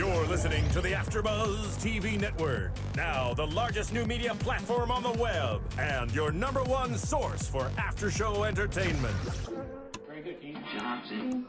You're listening to the AFTERBUZZ TV Network, now the largest new media platform on the web, and your #1 source for after-show entertainment. Very good, Keith. Johnson.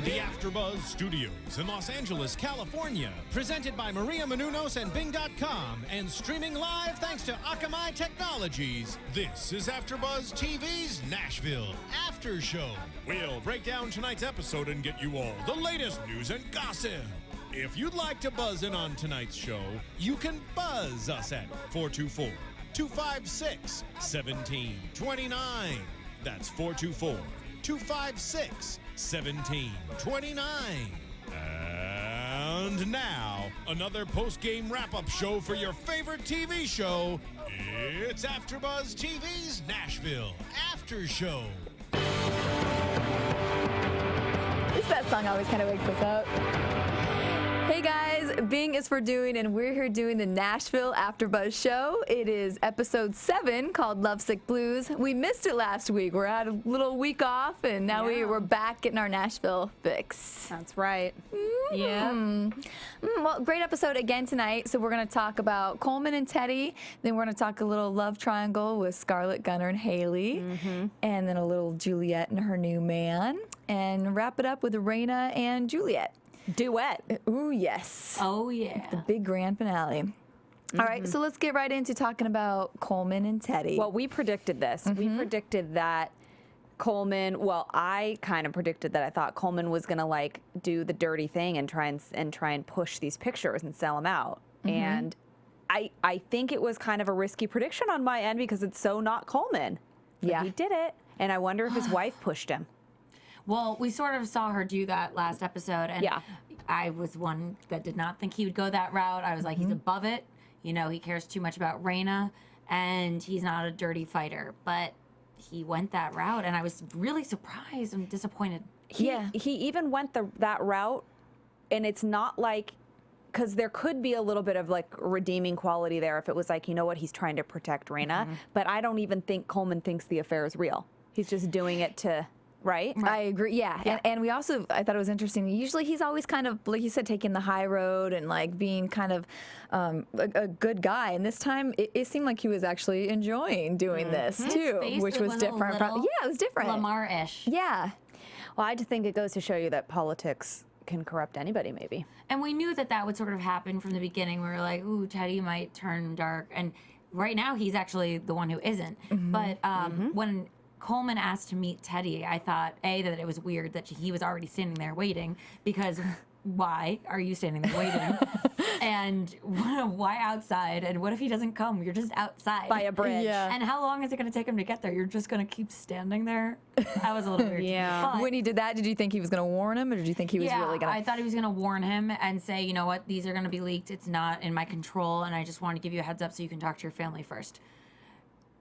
The AFTERBUZZ Studios in Los Angeles, California. Presented by Maria Menounos and Bing.com and streaming live thanks to Akamai Technologies. This is AFTERBUZZ TV's Nashville After Show. We'll break down tonight's episode and get you all the latest news and gossip. If you'd like to buzz in on tonight's show, you can buzz us at 424-256-1729. That's 424-256-1729. And now, another post-game wrap-up show for your favorite TV show. It's AFTERBUZZ TV's Nashville After Show. That song always kind of wakes us up. Hey guys, Bing is for doing, and we're here doing the Nashville AFTERBUZZ show. It is episode 7 called Lovesick Blues. We missed it last week. We're at a little week off, and now we're back getting our Nashville fix. That's right. Yeah. Well, great episode again tonight. So we're going to talk about Coleman and Teddy. Then we're going to talk a little love triangle with Scarlett, Gunnar, and Haley. And then a little Juliette and her new man. And wrap it up with Rayna and Juliette. Duet. Ooh, yes. Oh, yeah. The big grand finale. All right, so let's get right into talking about Coleman and Teddy. Well, we predicted this. We predicted that Coleman, well, I kind of predicted that I thought Coleman was going to like do the dirty thing and try and push these pictures and sell them out. And I think it was kind of a risky prediction on my end because it's so not Coleman. But Yeah. he did it. And I wonder if his wife pushed him. Well, we sort of saw her do that last episode, and I was one that did not think he would go that route. I was like, he's above it. You know, he cares too much about Rayna, and he's not a dirty fighter. But he went that route, and I was really surprised and disappointed. He even went that route, and it's not like, because there could be a little bit of like redeeming quality there if it was like, you know what, he's trying to protect Rayna. But I don't even think Coleman thinks the affair is real. He's just doing it to... Right? I agree. Yeah. And we also, I thought it was interesting. Usually he's always kind of, like you said, taking the high road and like being kind of a good guy. And this time it seemed like he was actually enjoying doing this too, which was different. It was different. Lamar-ish. Yeah. Well, I just think it goes to show you that politics can corrupt anybody, maybe. And we knew that that would sort of happen from the beginning. We were like, ooh, Teddy might turn dark. And right now he's actually the one who isn't. But when Coleman asked to meet Teddy, I thought, A, that it was weird that he was already standing there waiting, because why are you standing there waiting? And why outside? And what if he doesn't come? You're just outside. By a bridge. Yeah. And how long is it going to take him to get there? You're just going to keep standing there? That was a little weird. Yeah. When he did that, did you think he was going to warn him, or did you think he was really going to? I thought he was going to warn him and say, you know what, these are going to be leaked. It's not in my control, and I just want to give you a heads up so you can talk to your family first.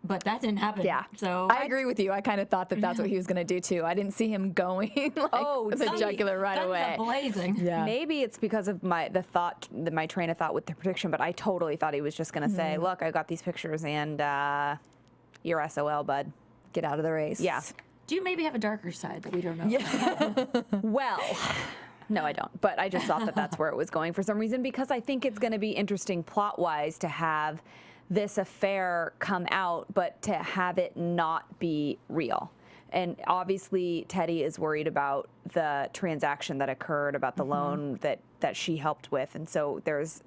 But that didn't happen. Yeah. So I agree with you. I kind of thought that that's what he was going to do too. I didn't see him going like the jugular right away. Blazing. Yeah. Maybe it's because of my train of thought with the prediction, but I totally thought he was just going to say, look, I got these pictures and you're SOL, bud. Get out of the race. Yeah. Do you maybe have a darker side that we don't know? Yeah. Well, no, I don't. But I just thought that that's where it was going for some reason, because I think it's going to be interesting plot-wise to have this affair come out, but to have it not be real. And obviously Teddy is worried about the transaction that occurred, about the loan that she helped with. And so there's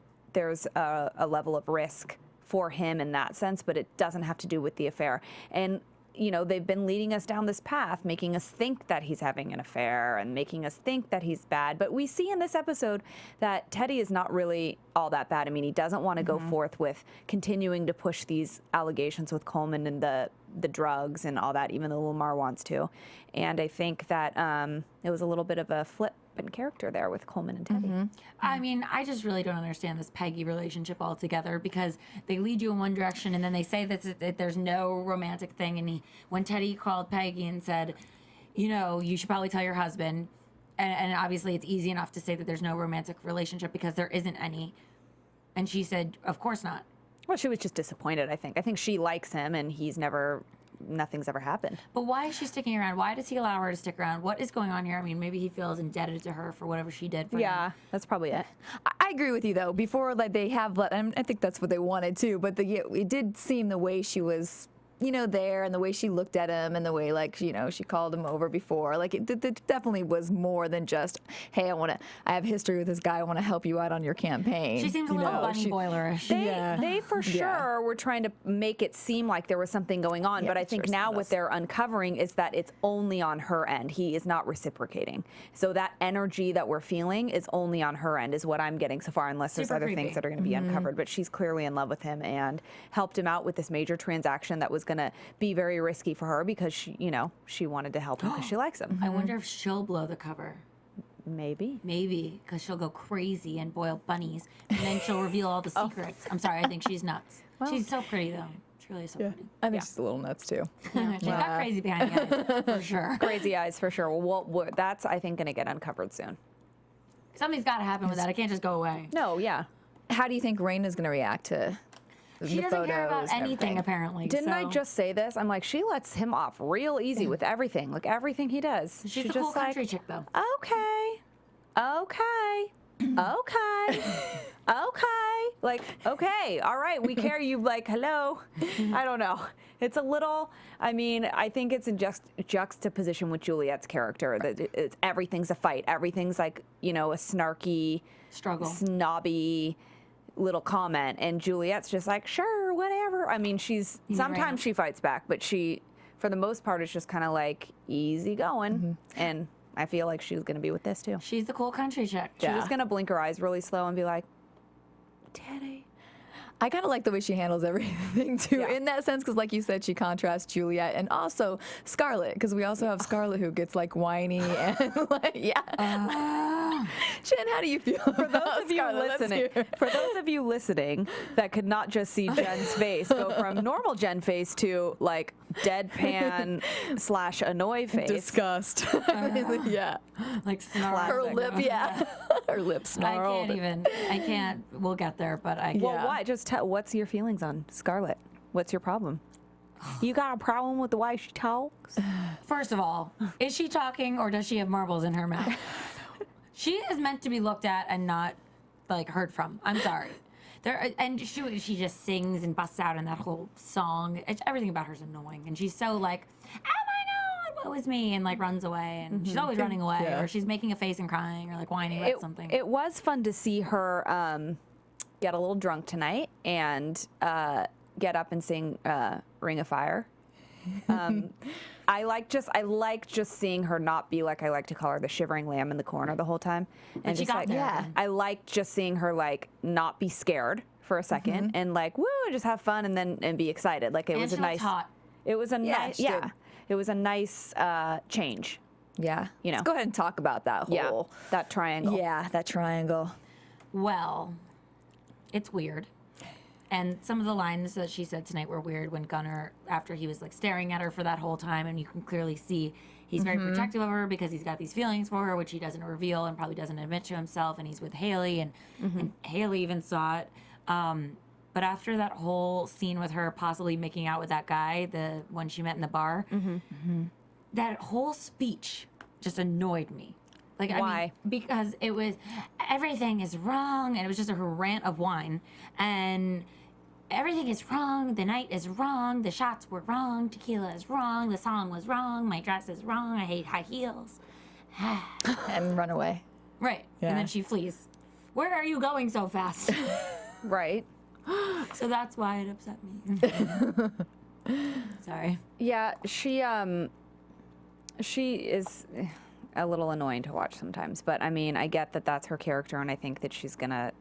a level of risk for him in that sense, but it doesn't have to do with the affair. And you know, they've been leading us down this path, making us think that he's having an affair and making us think that he's bad. But we see in this episode that Teddy is not really all that bad. I mean, he doesn't want to go forth with continuing to push these allegations with Coleman and the drugs and all that, even though Lamar wants to. And I think that it was a little bit of a flip in character there with Coleman and Teddy. I mean, I just really don't understand this Peggy relationship altogether, because they lead you in one direction and then they say that there's no romantic thing. And when Teddy called Peggy and said, you know, you should probably tell your husband, and obviously it's easy enough to say that there's no romantic relationship because there isn't any. And she said, of course not. Well, she was just disappointed, I think. I think she likes him, and nothing's ever happened. But why is she sticking around? Why does he allow her to stick around? What is going on here? I mean, maybe he feels indebted to her for whatever she did for him. Yeah, that's probably it. I agree with you though. Before, like they have let, and I think that's what they wanted too. But it did seem the way she was, there, and the way she looked at him, and the way she called him over before. Like it definitely was more than just, hey, I have history with this guy. I want to help you out on your campaign. She seems a little bunny boilerish. They for sure were trying to make it seem like there was something going on, Yeah, but I think now what they're uncovering is that it's only on her end. He is not reciprocating. So that energy that we're feeling is only on her end, is what I'm getting so far, unless there's Super other creepy. things that are going to be uncovered. But she's clearly in love with him and helped him out with this major transaction that was going to be very risky for her because she wanted to help him because she likes him. I wonder if she'll blow the cover. Maybe. Maybe, because she'll go crazy and boil bunnies, and then she'll reveal all the secrets. I'm sorry, I think she's nuts. She's so pretty, though. She really is so pretty. I think she's a little nuts too. She's got crazy behind the eyes, for sure. Crazy eyes for sure. Well, that's, I think, going to get uncovered soon. Something's got to happen with that. It can't just go away. No, yeah. How do you think Rayna's going to react to She the doesn't photos care about and anything, everything? apparently. Didn't I so- just say this? I'm like, she lets him off real easy with everything. Like, everything he does. She's a just cool country chick, though. Okay. Like, okay, all right, we care. You like, hello. I don't know. It's a little, I mean, I think it's in juxtaposition with Juliette's character. That everything's a fight. Everything's like, a snarky, Struggle. snobby little comment. And Juliette's just like, sure, whatever. I mean, sometimes she fights back, but she, for the most part, is just kind of like easy going. And I feel like she's going to be with this too. She's the cool country chick. She's just going to blink her eyes really slow and be like, Teddy. I kind of like the way she handles everything too, Yeah. in that sense, because like you said, she contrasts Juliette and also Scarlett, because we also have Scarlett who gets like whiny and like, Jen, how do you feel? For those of you listening that could not just see Jen's face go from normal Jen face to like deadpan / annoy face. Disgust. Yeah. Like snarl. Her lip, her lip I snarled. I can't. We'll get there, but I can't. Well, why? Just what's your feelings on Scarlett? What's your problem? You got a problem with the way she talks? First of all, is she talking or does she have marbles in her mouth? She is meant to be looked at and not like heard from. I'm sorry. And she just sings and busts out in that whole song. Everything about her is annoying, and she's so like, oh my God, what was me, and like runs away, and she's always running away, or she's making a face and crying, or like whining about something. It was fun to see her get a little drunk tonight and get up and sing "Ring of Fire." I like just seeing her not be like, I like to call her the shivering lamb in the corner the whole time. And she just got like, there. I like just seeing her like not be scared for a second and like, woo, just have fun and be excited. Like it was a she nice, looked hot. it was a nice, she did. it was a nice change. Yeah. You know. Let's go ahead and talk about that whole. That triangle. Yeah, that triangle. Well, it's weird. And some of the lines that she said tonight were weird when Gunnar, after he was like staring at her for that whole time, and you can clearly see he's very protective of her because he's got these feelings for her, which he doesn't reveal and probably doesn't admit to himself. And he's with Haley, and Haley even saw it. But after that whole scene with her possibly making out with that guy, the one she met in the bar, that whole speech just annoyed me. Like, Why? I mean, because it was, everything is wrong, and it was just a rant of wine, and everything is wrong, the night is wrong, the shots were wrong, tequila is wrong, the song was wrong, my dress is wrong, I hate high heels. And run away. Right, Yeah. and then she flees. Where are you going so fast? Right. So that's why it upset me. Sorry. Yeah, she is a little annoying to watch sometimes, but I mean, I get that that's her character, and I think that she's gonna,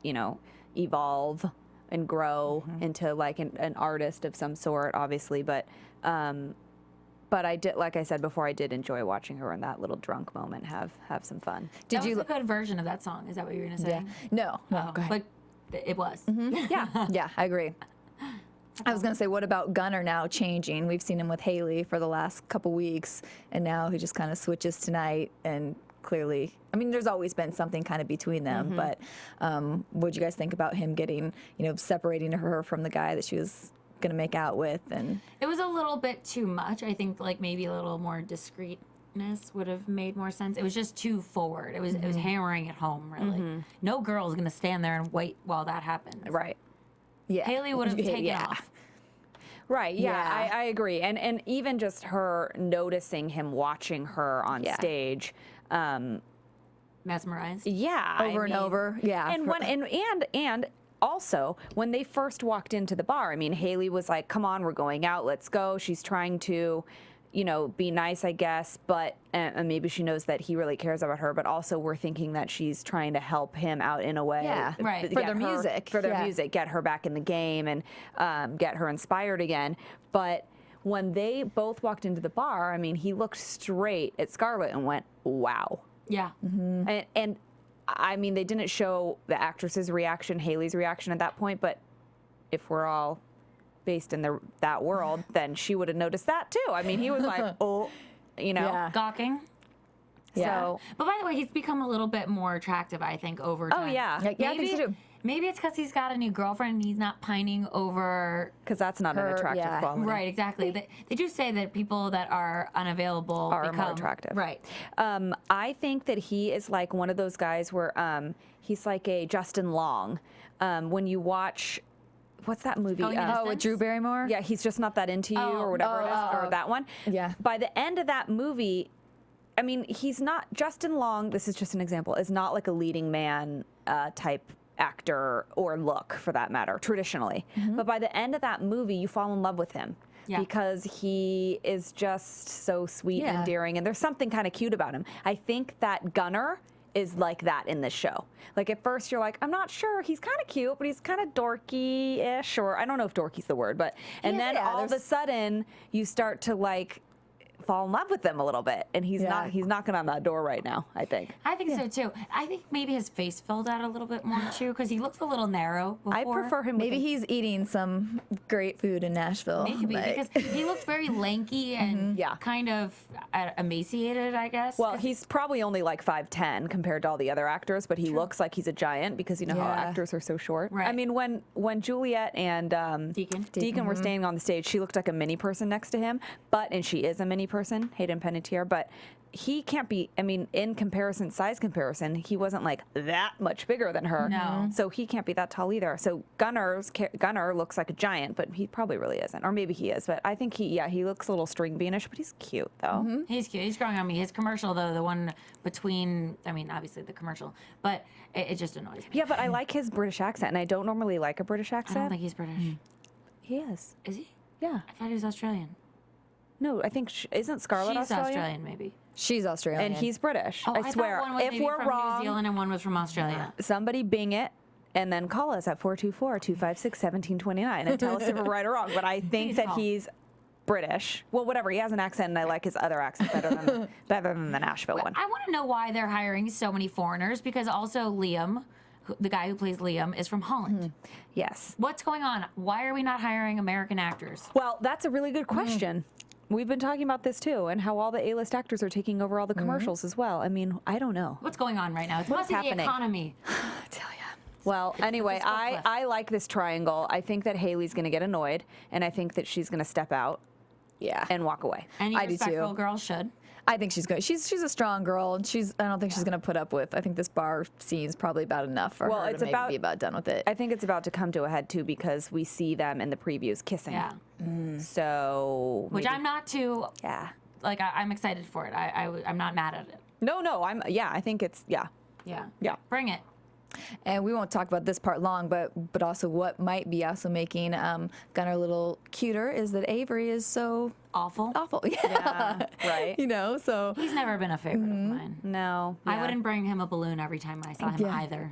evolve and grow into like an artist of some sort, obviously. But I did, like I said before, I did enjoy watching her in that little drunk moment have some fun. That was a good version of that song. Is that what you were gonna say? Yeah. No. Oh, Go ahead. but it was. Yeah. Yeah, I agree. I was going to say, what about Gunnar now changing? We've seen him with Haley for the last couple weeks, and now he just kind of switches tonight and clearly, I mean, there's always been something kind of between them, but what do you guys think about him getting, separating her from the guy that she was going to make out with? And It was a little bit too much. I think like maybe a little more discreetness would have made more sense. It was just too forward. It was hammering it home, really. No girl is going to stand there and wait while that happens. Right. yeah. Haley would have taken off. Right. Yeah, Yeah. I agree. And even just her noticing him watching her on stage. Mesmerized. Yeah. Over and over. Yeah. And when and also when they first walked into the bar, I mean, Haley was like, "Come on, we're going out. Let's go." She's trying to, be nice, I guess, but and maybe she knows that he really cares about her. But also, we're thinking that she's trying to help him out in a way, Yeah, right. get For their music, for their yeah. music, get her back in the game and get her inspired again. But when they both walked into the bar, I mean, he looked straight at Scarlett and went, "Wow." Yeah. And I mean, they didn't show the actress's reaction, Haley's reaction at that point, but if we're all based in that world, then she would have noticed that too. I mean, he was like, "Oh," Yeah. Gawking. Yeah. So, But by the way, he's become a little bit more attractive, I think, over time. oh yeah, Yeah, I think so too. Maybe it's because he's got a new girlfriend and he's not pining over. because that's not an Her- attractive yeah. quality. Right, exactly. They do say that people that are unavailable Are more become attractive. Right. I think that he is like one of those guys where he's like a Justin Long. When you watch, what's that movie? Going the Oh, with Drew Barrymore? Yeah, he's just not that into you, or whatever it is, or that one. Yeah. By the end of that movie, I mean, he's not Justin Long. This is just an example. Is not like a leading man type actor or look, for that matter, traditionally. But by the end of that movie, you fall in love with him. Yeah. Because he is just so sweet and Yeah. endearing, and there's something kind of cute about him. I think that Gunnar is like that in this show. Like at first you're like, I'm not sure, he's kind of cute, but he's kind of dorky-ish, or I don't know if dorky's the word, but and then Yeah, all of a sudden you start to like fall in love with them a little bit, and he's knocking on that door right now, I think. I think so too. I think maybe his face filled out a little bit more too, because he looked a little narrow before. I prefer him. Maybe he's eating some great food in Nashville. Maybe like- because he looked very lanky and Yeah. kind of emaciated, I guess. Well, he's probably only like 5'10" compared to all the other actors, but he looks like he's a giant because you know how Yeah. actors are so short. Right. I mean, when Juliette and Deacon. were standing on the stage, she looked like a mini person next to him, and she is a mini person, Hayden Panettiere, but he can't be, I mean, in comparison, size comparison, he wasn't like that much bigger than her. No. So he can't be that tall either. So Gunnar looks like a giant, but he probably really isn't. Or maybe he is, but I think he looks a little string beanish, but he's cute though. He's cute. He's growing on me. His commercial, though, the one between, I mean, obviously the commercial, but it just annoys me. Yeah, but I like his British accent, and I don't normally like a British I accent. don't think he's British. He is. Is he? Yeah. I thought he was Australian. No, I think isn't Scarlett She's Australian? maybe. She's Australian. And he's British. Oh, I swear. thought one was If maybe we're from wrong, New Zealand and one was from Australia. somebody bing it and then call us at 424-256-1729 and tell us if we're right or wrong. But I think Please that call. he's British. Well, whatever. He has an accent, and I like his other accent better than the Nashville one. I want to know why they're hiring so many foreigners, because also Liam, the guy who plays Liam, is from Holland. Yes. What's going on? Why are we not hiring American actors? Well, that's a really good question. We've been talking about this too, and how all the A-list actors are taking over all the commercials as well. I mean, I don't know. What's going on right now? It's What's mostly the happening? economy. I tell ya. Well, anyway, fiscal cliff. I like this triangle. I think that Haley's going to get annoyed, and I think that she's going to step out Yeah. and walk away. Any I do too. respectful girl should. I think she's good. She's a strong girl, and I don't think she's gonna put up with. I think this bar scene's probably about enough for Well, her it's to maybe about- be about done with it. I think it's about to come to a head too, because we see them in the previews kissing. Yeah. So Which maybe- I'm not too, Yeah. like, I'm excited for it. I'm not mad at it. No, I think it's Yeah. Yeah. Bring it. And we won't talk about this part long, but also what might be also making Gunnar a little cuter is that Avery is so Awful. awful. Yeah, right. You know, so He's never been a favorite of mine. No. I yeah. wouldn't bring him a balloon every time I saw him Yeah. either.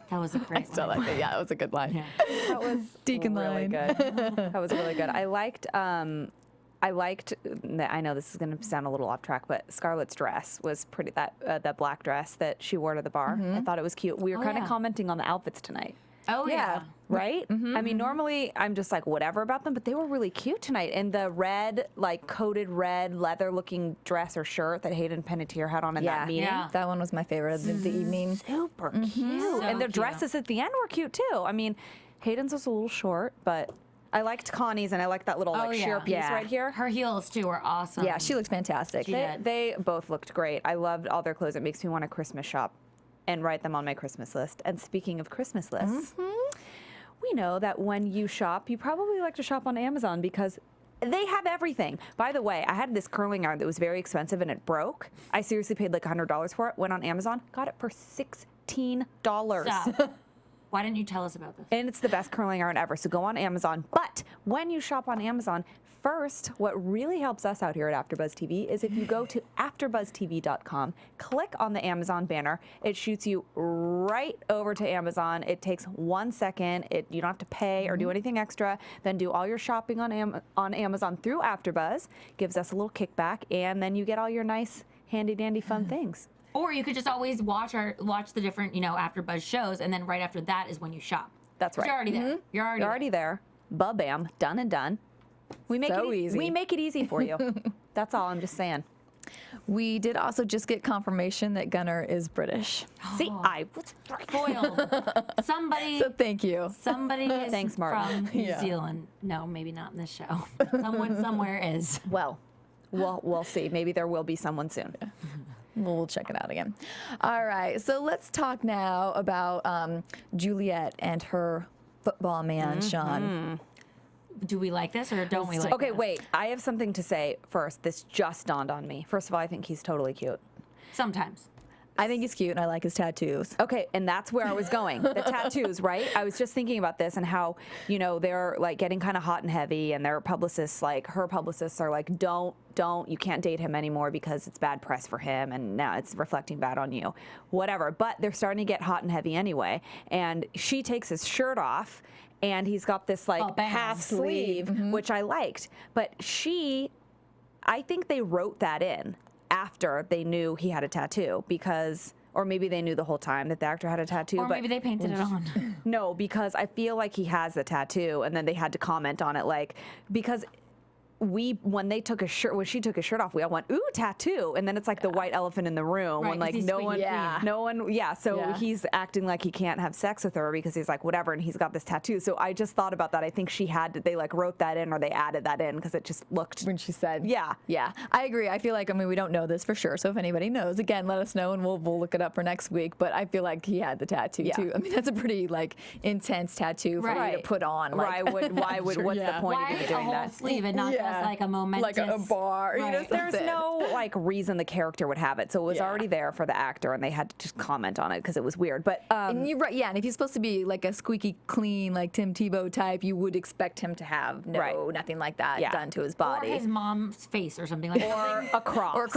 That was a great still line. like it. Yeah, it was a good line. Yeah. That was Deacon really line. good. That was really good. I liked. I know this is going to sound a little off track, but Scarlett's dress was pretty. That black dress that she wore to the bar. I thought it was cute. We were Oh, kind of yeah. commenting on the outfits tonight. Oh yeah. Right? I mean, normally I'm just like, whatever about them, but they were really cute tonight. And the red, like coated red leather looking dress or shirt that Hayden Panettiere had on in that meeting. Yeah. That one was my favorite of the evening. Super cute. So And their cute. dresses at the end were cute too. I mean, Hayden's was a little short, but I liked Connie's and I liked that little like sheer piece right here. Her heels too were awesome. Yeah, she looks fantastic. She did. They both looked great. I loved all their clothes. It makes me want to Christmas shop and write them on my Christmas list. And speaking of Christmas lists, we know that when you shop, you probably like to shop on Amazon because they have everything. By the way, I had this curling iron that was very expensive and it broke. I seriously paid like $100 for it. Went on Amazon, got it for $16. Stop. Why didn't you tell us about this? And it's the best curling iron ever. So go on Amazon. But when you shop on Amazon, first, what really helps us out here at AfterBuzz TV is if you go to AfterBuzzTV.com, click on the Amazon banner. It shoots you right over to Amazon. It takes 1 second. You don't have to pay or do anything extra. Then do all your shopping on Amazon through AfterBuzz. Gives us a little kickback, and then you get all your nice, handy-dandy fun things. Or you could just always watch the different, AfterBuzz shows, and then right after that is when you shop. That's right. You're already there. You're already there. Ba-bam, done and done. We make So it easy. We make it easy for you. That's all. I'm just saying. We did also just get confirmation that Gunnar is British. See, I was Foiled. Somebody. So thank you. Somebody is Thanks, Martin. from New Zealand. No, maybe not in this show. But someone somewhere is. well. We'll see. Maybe there will be someone soon. We'll check it out again. All right, so let's talk now about Juliette and her football man, Sean. Do we like this or don't we like Okay, this? wait. I have something to say first. This just dawned on me. First of all, I think he's totally cute. Sometimes. I think he's cute, and I like his tattoos. Okay, and that's where I was going. The tattoos, right? I was just thinking about this and how, they're like getting kind of hot and heavy, and their publicists, like her publicists are like, don't, you can't date him anymore because it's bad press for him, and now it's reflecting bad on you. Whatever. But they're starting to get hot and heavy anyway. And she takes his shirt off, and he's got this like bam. half sleeve, which I liked. But I think they wrote that in after they knew he had a tattoo or maybe they knew the whole time that the actor had a tattoo. Or maybe they painted it on. No, because I feel like he has a tattoo, and then they had to comment on it, because when she took his shirt off, we all went, ooh, tattoo, and then it's like the white elephant in the room Right, when like he's no squeaky one, so he's acting like he can't have sex with her because he's like whatever, and he's got this tattoo. So I just thought about that. I think they like wrote that in or they added that in because it just looked When she said, yeah. I agree. I feel like, we don't know this for sure. So if anybody knows, again, let us know and we'll look it up for next week. But I feel like he had the tattoo too. I mean, that's a pretty like intense tattoo for you to put on. Like, What's the point Why of even a doing whole that? sleeve and not just like a momentous... like a bar, Right. There's no like reason the character would have it, so it was already there for the actor, and they had to just comment on it because it was weird. But and you're right, and if he's supposed to be like a squeaky clean, like Tim Tebow type, you would expect him to have nothing like that done to his body. Or his mom's face or something like that. or a cross. Or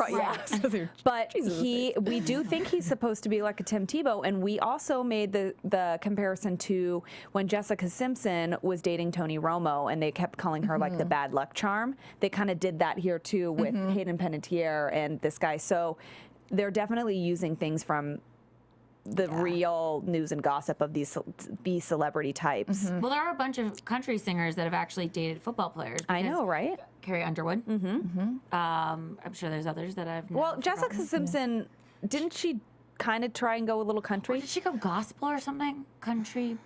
But we do think he's supposed to be like a Tim Tebow, and we also made the comparison to when Jessica Simpson was dating Tony Romo, and they kept calling her like the bad luck charm. They kind of did that here too with Hayden Panettiere and this guy. So they're definitely using things from the real news and gossip of these B-celebrity types. Well, there are a bunch of country singers that have actually dated football players. I know, right? Carrie Underwood. I'm sure there's others that I've Well, never Jessica forgotten. Simpson, didn't she kind of try and go a little country? Did she go gospel or something? Country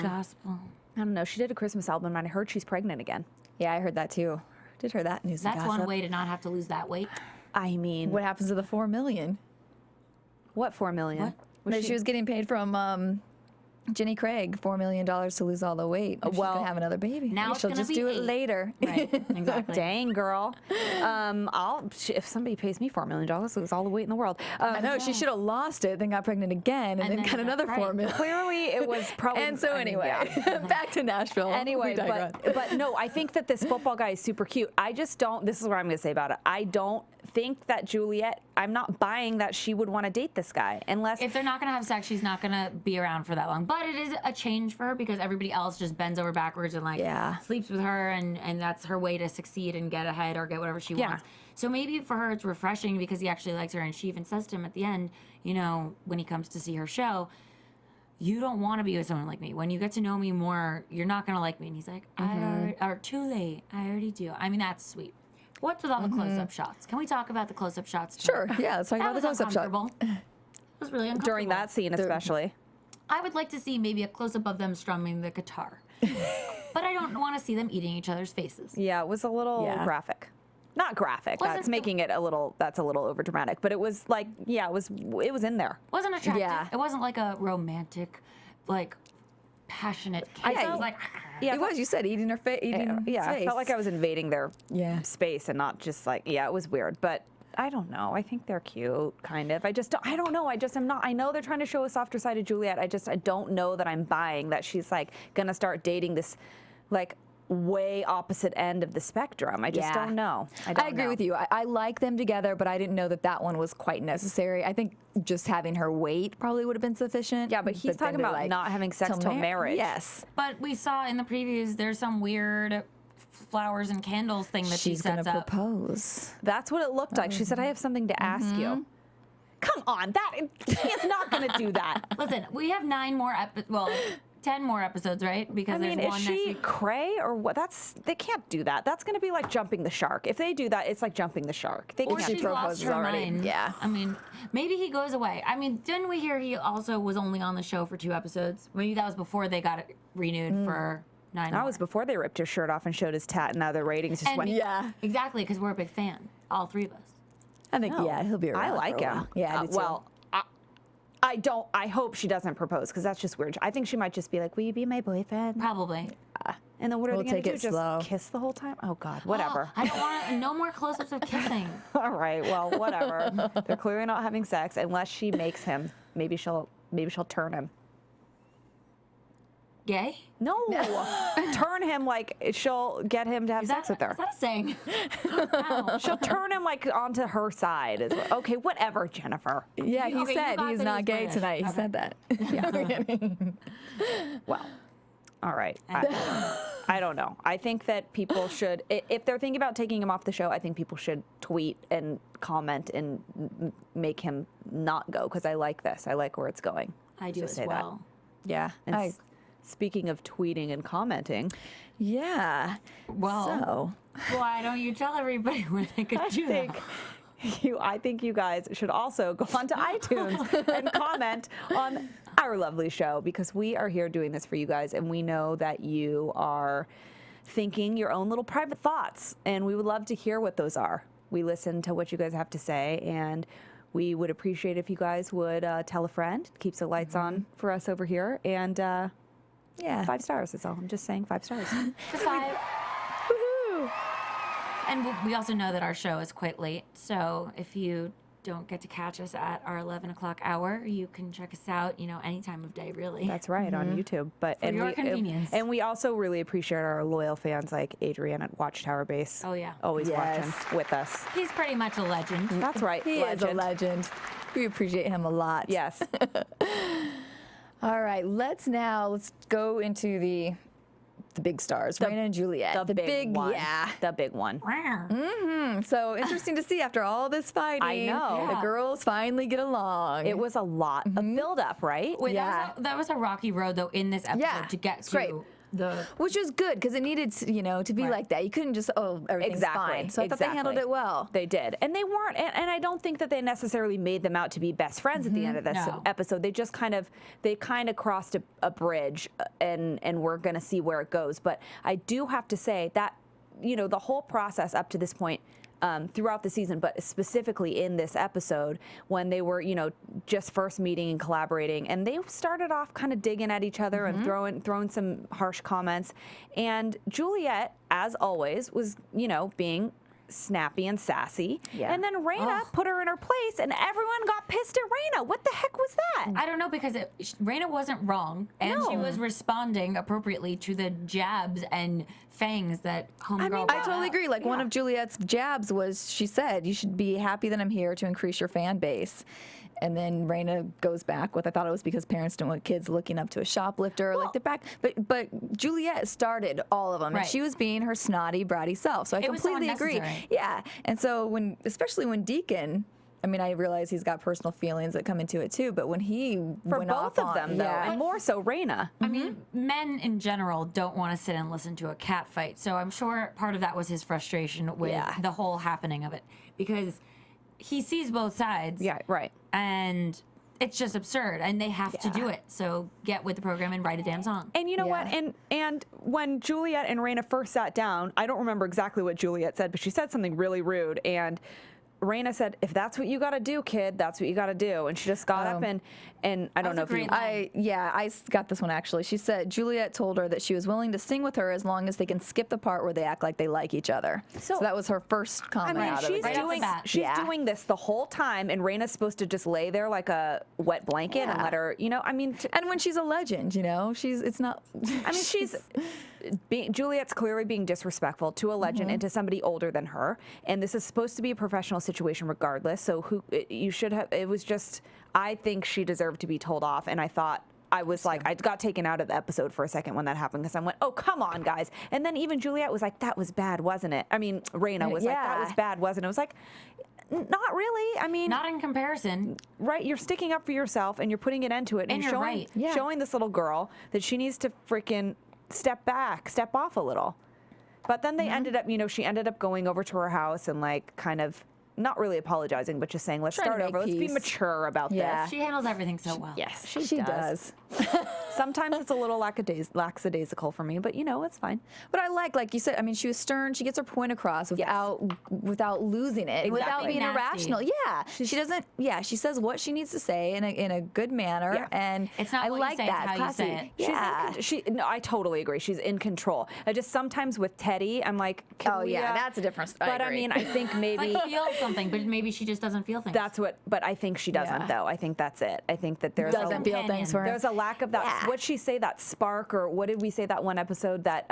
gospel. I don't know. She did a Christmas album, and I heard she's pregnant again. Yeah, I heard that too. Did hear that news. That's gossip. one way to not have to lose that weight. I mean, What happens to the $4 million? what $4 million? What? That she was getting paid from Jenny Craig $4 million to lose all the weight. If she well, could have another baby. now Maybe it's she'll gonna just be do 8. it later. Right, exactly. Dang, girl. If somebody pays me $4 million, I'll lose all the weight in the world. I know she should have lost it, then got pregnant again, and then then got got another right. $4 million. Clearly, it was probably. And so I mean, anyway, yeah. back to Nashville. Anyway, We digress. but no, I think that this football guy is super cute. I just don't. This is what I'm going to say about it. I don't think that Juliette. I'm not buying that she would want to date this guy unless. If they're not going to have sex, she's not going to be around for that long. But it is a change for her because everybody else just bends over backwards and like sleeps with her, and that's her way to succeed and get ahead or get whatever she wants. So maybe for her it's refreshing because he actually likes her, and she even says to him at the end, when he comes to see her show, you don't want to be with someone like me. When you get to know me more, you're not going to like me. And he's like, or too late. I already do. I mean, that's sweet. What's with all the close-up shots? Can we talk about the close-up shots too? Sure. Yeah. Let's talk about the close-up shot. It was really uncomfortable. During that scene, especially. I would like to see maybe a close-up of them strumming the guitar. But I don't want to see them eating each other's faces. Yeah, it was a little graphic. Not graphic. That's making it a little. That's a little overdramatic. But it was like, yeah, it was in there. Wasn't attractive. Yeah. It wasn't like a romantic, like passionate kiss. Yeah, It was like, It was. You said eating her face. Yeah, I felt like I was invading their Yeah. space and not just like, yeah, it was weird. But I don't know. I think they're cute, kind of. I don't know. I just am not. I know they're trying to show a softer side of Juliette. I don't know that I'm buying that she's like gonna start dating this, like, way opposite end of the spectrum. I just don't know. I agree with you. I like them together, but I didn't know that one was quite necessary. I think just having her wait probably would have been sufficient. Yeah, but he's then talking they're about like, not having sex till marriage. Yes. but we saw in the previews there's some weird flowers and candles thing that She's she sets gonna up. propose. That's what it looked like. She said, I have something to ask you. Come on, he is not going to do that. Listen, we have 10 more episodes, right? Because I mean, there's is one next she week. cray or what? They can't do that. That's going to be like jumping the shark. If they do that, it's like jumping the shark. They Or can't. she's do lost proposes her already. mind. Yeah. I mean, maybe he goes away. I mean, didn't we hear he also was only on the show for 2 episodes? Maybe that was before they got it renewed for 9 That more. was before they ripped his shirt off and showed his tat, and now the ratings just And- went. Yeah. Exactly, because we're a big fan. All 3 of us. I think, No. yeah, he'll be around. I like for a him. while. Yeah, I do too. Well, I hope she doesn't propose because that's just weird. I think she might just be like, "Will you be my boyfriend?" Probably. And then what are We'll they going to take do? it slow. Just kiss the whole time? Oh God, whatever. I don't want no more close-ups of kissing. All right, well, whatever. They're clearly not having sex unless she makes him. Maybe she'll turn him. Gay? No, turn him like she'll get him to have sex with her. Is that a saying? She'll turn him like onto her side. Okay, whatever, Jenifer. Yeah, he Okay, you said got he's that not he's gay British. tonight. He Okay. said that. Well, all right. I don't know. I think that people should, if they're thinking about taking him off the show, I think people should tweet and comment and make him not go because I like this. I like where it's going. I do Just as say that. well. Yeah. And speaking of tweeting and commenting, Yeah. Well, why don't you tell everybody where they could do that? I think you guys should also go onto iTunes and comment on our lovely show because we are here doing this for you guys and we know that you are thinking your own little private thoughts and we would love to hear what those are. We listen to what you guys have to say and we would appreciate if you guys would tell a friend. It keeps the lights on for us over here and Yeah. 5 stars is all. I'm just saying 5 stars. Just 5. Woohoo! And we also know that our show is quite late, so if you don't get to catch us at our 11 o'clock hour, you can check us out, any time of day, really. That's right, on YouTube. But For your convenience. And we also really appreciate our loyal fans like Adrian at Watchtower Base. Oh, yeah. Always Yes. watching with us. He's pretty much a legend. That's right. He is a legend. We appreciate him a lot. Yes. All right, let's go into the big stars, Rayna and Juliette. The big one. Yeah. The big one. So interesting to see after all this fighting. I know. The Yeah. girls finally get along. It was a lot of build-up, right? Wait, Yeah. that was a rocky road, though, in this episode Yeah, to get it's to great. the... Which is good because it needed, to be Right. like that. You couldn't just, everything's fine. So I thought they handled it well. They did. And they weren't, and I don't think that they necessarily made them out to be best friends at the end of this No. episode. They just kind of crossed a bridge and we're going to see where it goes. But I do have to say that, the whole process up to this point, throughout the season, but specifically in this episode when they were, just first meeting and collaborating, and they started off kind of digging at each other and throwing some harsh comments. And Juliette, as always, was, being snappy and sassy. Yeah. And then Rayna put her in her place, and everyone got pissed at Rayna. What the heck was that? I don't know, because Rayna wasn't wrong, and she No. was responding appropriately to the jabs and fangs that homegirl I totally agree. Like one of Juliette's jabs was, she said, you should be happy that I'm here to increase your fan base. And then Rayna goes back with, I thought it was because parents don't want kids looking up to a shoplifter like the back. But Juliette started all of them, Right. and she was being her snotty, bratty self. So I It was so completely agree. unnecessary. Yeah. And so especially when Deacon I mean, I realize he's got personal feelings that come into it too, but when he For went both off of them, though, and more so Rayna. I mean, men in general don't want to sit and listen to a cat fight. So I'm sure part of that was his frustration with the whole happening of it, because he sees both sides. Yeah, right. And it's just absurd, and they have to do it. So get with the program and write a damn song. And you know what? And when Juliette and Rayna first sat down, I don't remember exactly what Juliette said, but she said something really rude. And Rayna said, "If that's what you got to do, kid, that's what you got to do." And she just got up and I don't know if you. I got this one actually. She said Juliette told her that she was willing to sing with her as long as they can skip the part where they act like they like each other. So that was her first comment. I mean, out of it. she's doing this the whole time, and Rayna's supposed to just lay there like a wet blanket and let her, you know. I mean, and when she's a legend, you know, it's not. I mean, Juliette's clearly being disrespectful to a legend and to somebody older than her, and this is supposed to be a professional situation regardless. So you should have. It was just. I think she deserved to be told off, and I thought. I was like, I got taken out of the episode for a second when that happened, because I went, oh, come on, guys. And then even Juliette was like, that was bad, wasn't it? I mean, Rayna was like, that was bad, wasn't it? I was like, not really. I mean, not in comparison. Right. You're sticking up for yourself, and you're putting an end to it. And you're showing this little girl that she needs to freaking step off a little. But then they ended up, you know, she ended up going over to her house and like kind of not really apologizing, but just saying, let's start over. Let's be mature about this. She handles everything so well. Yes, she does. Sometimes it's a little lackadaisical for me, but you know, it's fine. But I like you said, I mean, she was stern. She gets her point across without losing it, without being irrational. Yeah, she doesn't. Yeah, she says what she needs to say in a good manner, and it's not I what like you say, that. it's how you say it. No, I totally agree. She's in control. I just sometimes with Teddy, I'm like, that's a different. But I mean, I think maybe like feel something, but maybe she just doesn't feel things. That's what. But I think she doesn't though. I think that's it. I think that there's doesn't feel things for her. There's a lack of that. Yeah. What'd she say? That spark, or what did we say that one episode that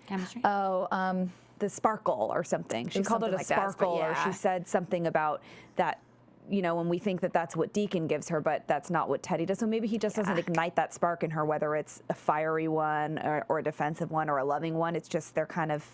chemistry? The sparkle or something. She called it a sparkle, or she said something about that. You know, when we think that that's what Deacon gives her, but that's not what Teddy does. So maybe he just doesn't ignite that spark in her, whether it's a fiery one or a defensive one or a loving one. It's just they're kind of.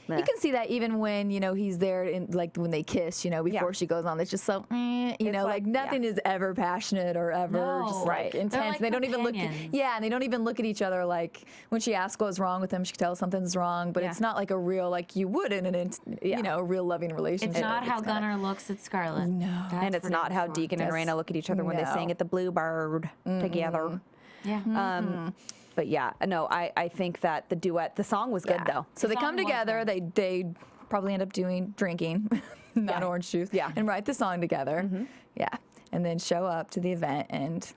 You can see that even when, you know, he's there, like when they kiss, you know, before she goes on. It's just so, you know, like nothing is ever passionate or ever just like intense. Like they don't even look and they don't even look at each other. Like when she asks what's wrong with him, she can tell something's wrong, but it's not like a real, like you would in an, you know, a real loving relationship. It's not how Gunnar looks at Scarlett. No. And it's not how Deacon and Rayna look at each other when they sing at the Bluebird together. Yeah. But yeah, no, I think that the duet, the song was good though. So they come together, they probably end up drinking, not orange juice, and write the song together. Yeah. And then show up to the event and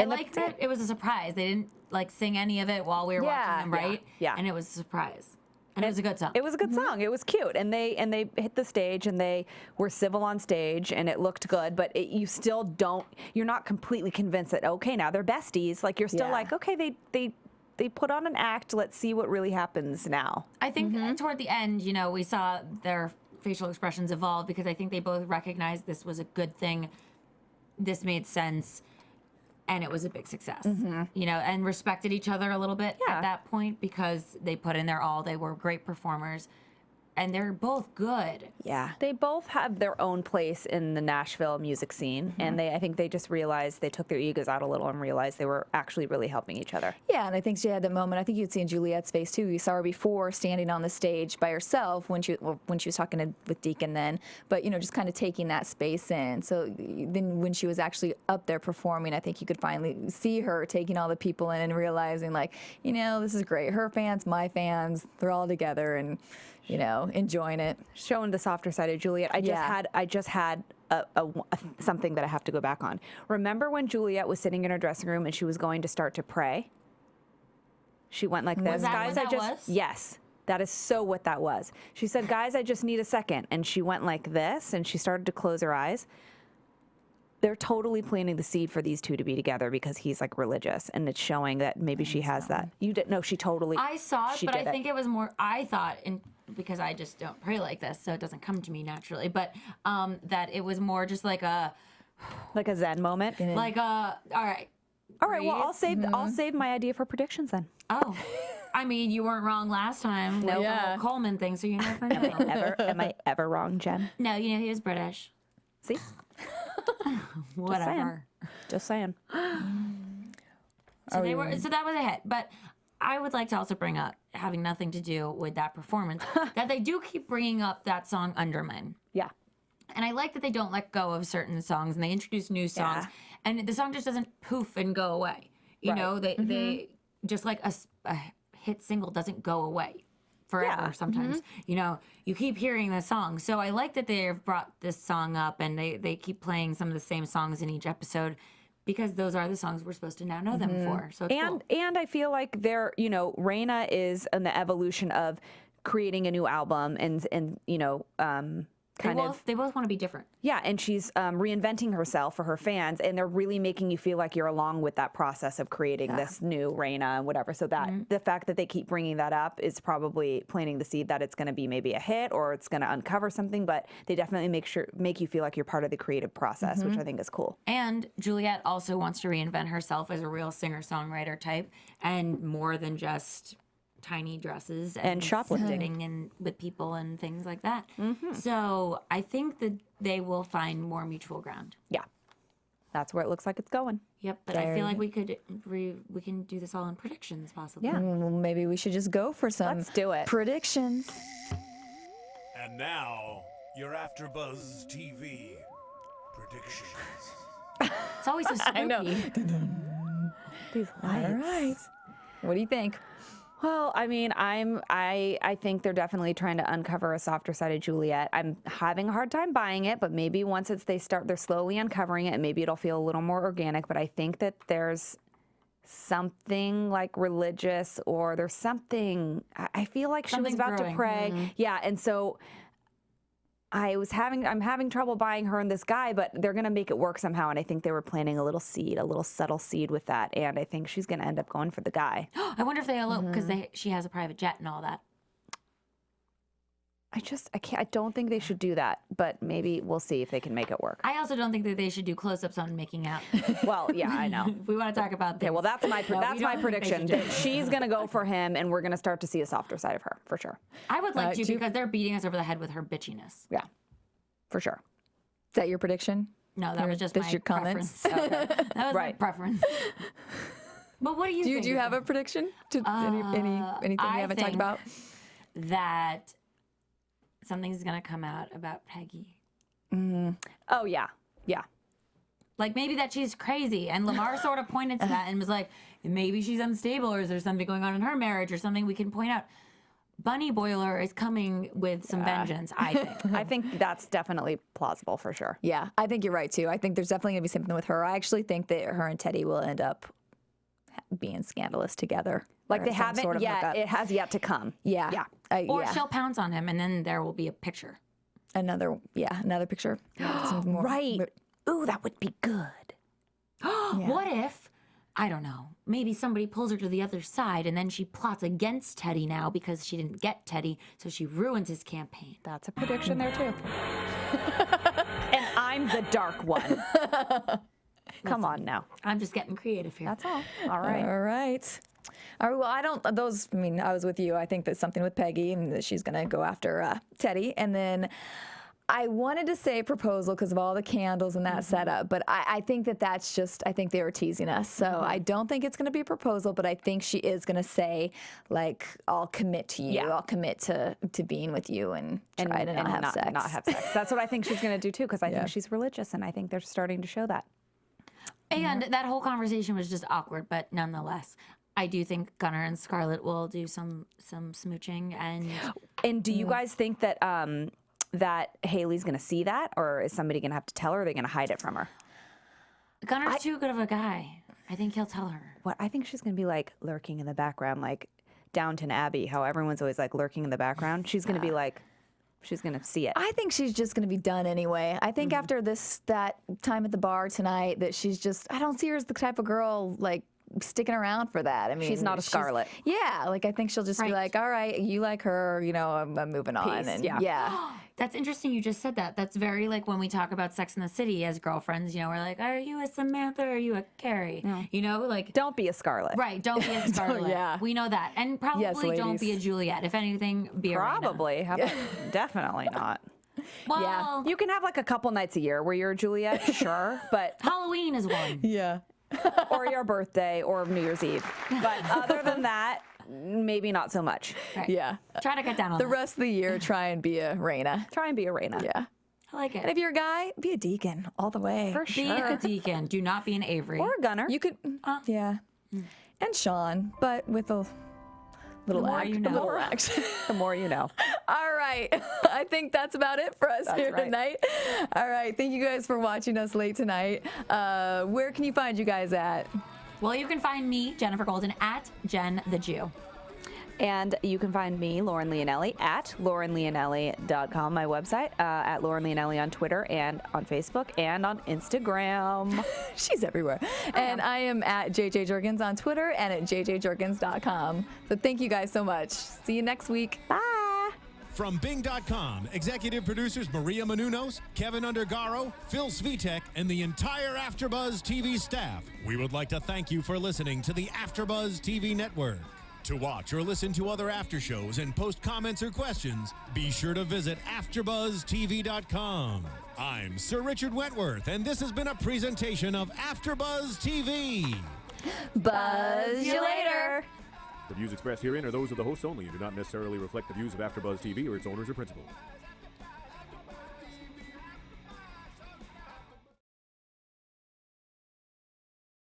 I liked it. It was a surprise. They didn't like sing any of it while we were watching them, right? Yeah. And it was a surprise. And it was a good song. It was a good song. It was cute, and they hit the stage, and they were civil on stage, and it looked good. But you still don't. You're not completely convinced that okay, now they're besties. Like you're still like okay, they put on an act. Let's see what really happens now. I think toward the end, you know, we saw their facial expressions evolve because I think they both recognized this was a good thing. This made sense. And it was a big success, you know, and respected each other a little bit at that point because they put in their all. They were great performers, and they're both good. Yeah, they both have their own place in the Nashville music scene, and I think they just realized they took their egos out a little and realized they were actually really helping each other. Yeah, and I think she had that moment. I think you'd see in Juliette's face too. You saw her before standing on the stage by herself when she was talking with Deacon then, but you know, just kind of taking that space in. So then when she was actually up there performing, I think you could finally see her taking all the people in and realizing like, you know, this is great. Her fans, my fans, they're all together and. You know, enjoying it. Showing the softer side of Juliette. I just had something that I have to go back on. Remember when Juliette was sitting in her dressing room and she was going to start to pray? She went like this. Was that what that was? Yes. That is so what that was. She said, guys, I just need a second. And she went like this and she started to close her eyes. They're totally planting the seed for these two to be together because he's like religious, and it's showing that maybe she has that. You didn't know she totally. I saw it, but I think it was more. I thought, because I just don't pray like this, so it doesn't come to me naturally. But that it was more just like a Zen moment. Like all right. Well, I'll save my idea for predictions then. Oh. I mean, you weren't wrong last time with the whole Coleman thing, so you never know. Am I ever wrong, Jen? No, you know he was British. See. Whatever. Just saying. So that was a hit. But I would like to also bring up, having nothing to do with that performance, that they do keep bringing up that song Undermine. Yeah. And I like that they don't let go of certain songs and they introduce new songs. And the song just doesn't poof and go away. You know, they just like a hit single doesn't go away forever sometimes. You know, you keep hearing the song. So I like that they've brought this song up and they keep playing some of the same songs in each episode, because those are the songs we're supposed to now know them for. So it's cool. And I feel like they're, you know, Rayna is in the evolution of creating a new album and you know, they both want to be different. Yeah, and she's reinventing herself for her fans, and they're really making you feel like you're along with that process of creating this new Rayna and whatever. So that the fact that they keep bringing that up is probably planting the seed that it's going to be maybe a hit or it's going to uncover something. But they definitely make you feel like you're part of the creative process, which I think is cool. And Juliette also wants to reinvent herself as a real singer-songwriter type, and more than just tiny dresses and shoplifting and with people and things like that. So I think that they will find more mutual ground. Yeah, that's where it looks like it's going. Yep, but I feel like we can do this all in predictions possibly. Yeah. Well, maybe we should just go for some Let's do it. predictions. And now, your AfterBuzz TV predictions. It's always so spooky. I know. These All right. What do you think? Well, I mean, I think they're definitely trying to uncover a softer side of Juliette. I'm having a hard time buying it, but maybe once they're slowly uncovering it, and maybe it'll feel a little more organic. But I think that there's something like religious, or there's something. I feel like she was about to pray. Yeah, and so I'm having trouble buying her and this guy, but they're going to make it work somehow. And I think they were planting a little subtle seed with that. And I think she's going to end up going for the guy. I wonder if they elope because she has a private jet and all that. I don't think they should do that, but maybe we'll see if they can make it work. I also don't think that they should do close-ups on making out. Well, yeah, I know. If we want to talk about Okay, well, that's my prediction. That she's going to go for him, and we're going to start to see a softer side of her, for sure. I would like to, because they're beating us over the head with her bitchiness. Yeah, for sure. Is that your prediction? No, that was just That's my your comments? preference. That was my preference. But what do you think? Do you have a prediction to anything you haven't talked about? That something's going to come out about Peggy. Oh, yeah. Yeah. Like maybe that she's crazy. And Lamar sort of pointed to that and was like, maybe she's unstable, or is there something going on in her marriage or something we can point out. Bunny Boiler is coming with some vengeance, I think. I think that's definitely plausible for sure. Yeah, I think you're right, too. I think there's definitely going to be something with her. I actually think that her and Teddy will end up being scandalous together. Like they haven't yet. It has yet to come. Yeah. Yeah. Or she'll pounce on him, and then there will be a picture. Another picture. Some more. Right. Ooh, that would be good. What if, I don't know, maybe somebody pulls her to the other side and then she plots against Teddy now because she didn't get Teddy, so she ruins his campaign. That's a prediction there, too. And I'm the dark one. Come on now. I'm just getting creative here. That's all. All right. All right. All right. Well, I was with you. I think that's something with Peggy and that she's going to go after Teddy. And then I wanted to say proposal because of all the candles and that setup, but I think that's just, I think they were teasing us. So I don't think it's going to be a proposal, but I think she is going to say, like, I'll commit to you. Yeah. I'll commit to being with you and try to not have sex. Not have sex. That's what I think she's going to do, too, because I think she's religious, and I think they're starting to show that. And that whole conversation was just awkward, but nonetheless, I do think Gunnar and Scarlett will do some smooching. And do you guys think that that Haley's going to see that, or is somebody going to have to tell her? Or are they going to hide it from her? Gunner's too good of a guy. I think he'll tell her. What I think she's going to be like lurking in the background, like Downton Abbey, how everyone's always like lurking in the background. She's going to be like, she's going to see it. I think she's just going to be done anyway. I think after that time at the bar tonight, that she's just, I don't see her as the type of girl, like, sticking around for that. I mean, she's not a Scarlett. Yeah, like, I think she'll just be like, all right, you like her, I'm moving on. Peace. And yeah. That's interesting you just said that. That's very like when we talk about Sex in the City as girlfriends, we're like, are you a Samantha or are you a Carrie? Like, don't be a Scarlett. Right, don't be a Scarlett. Yeah. We know that. And probably don't be a Juliette. If anything, be a Rayna. Probably. How about definitely not. Well, Yeah, you can have like a couple nights a year where you're Juliette, sure, but Halloween is one. Yeah. or your birthday or New Year's Eve. But other than that, maybe not so much. Right. Yeah. Try to cut down on The that. rest of the year, try and be a Rayna. Try and be a Rayna. Yeah. I like And it. if you're a guy, be a deacon all the way. For Be sure. a deacon. Do not be an Avery. Or a Gunnar. You could, yeah. And Sean, but with a little more act. you A know. little act. the more you know. All right. I think that's about it for us here right. tonight. All right. Thank you guys for watching us late tonight. Where can you find you guys at? Well, you can find me, Jenifer Golden, at Jen the Jew. And you can find me, Lauren Leonelli, at laurenleonelli.com, my website, at Lauren Leonelli on Twitter and on Facebook and on Instagram. She's everywhere. And I am at JJ Jurgens on Twitter and at jjjurgens.com. So thank you guys so much. See you next week. Bye. From Bing.com, executive producers Maria Menounos, Kevin Undergaro, Phil Svitek, and the entire AfterBuzz TV staff, we would like to thank you for listening to the AfterBuzz TV network. To watch or listen to other after shows and post comments or questions, be sure to visit AfterBuzzTV.com. I'm Sir Richard Wentworth, and this has been a presentation of AfterBuzz TV. Buzz you later. The views expressed herein are those of the hosts only and do not necessarily reflect the views of AfterBuzz TV or its owners or principals.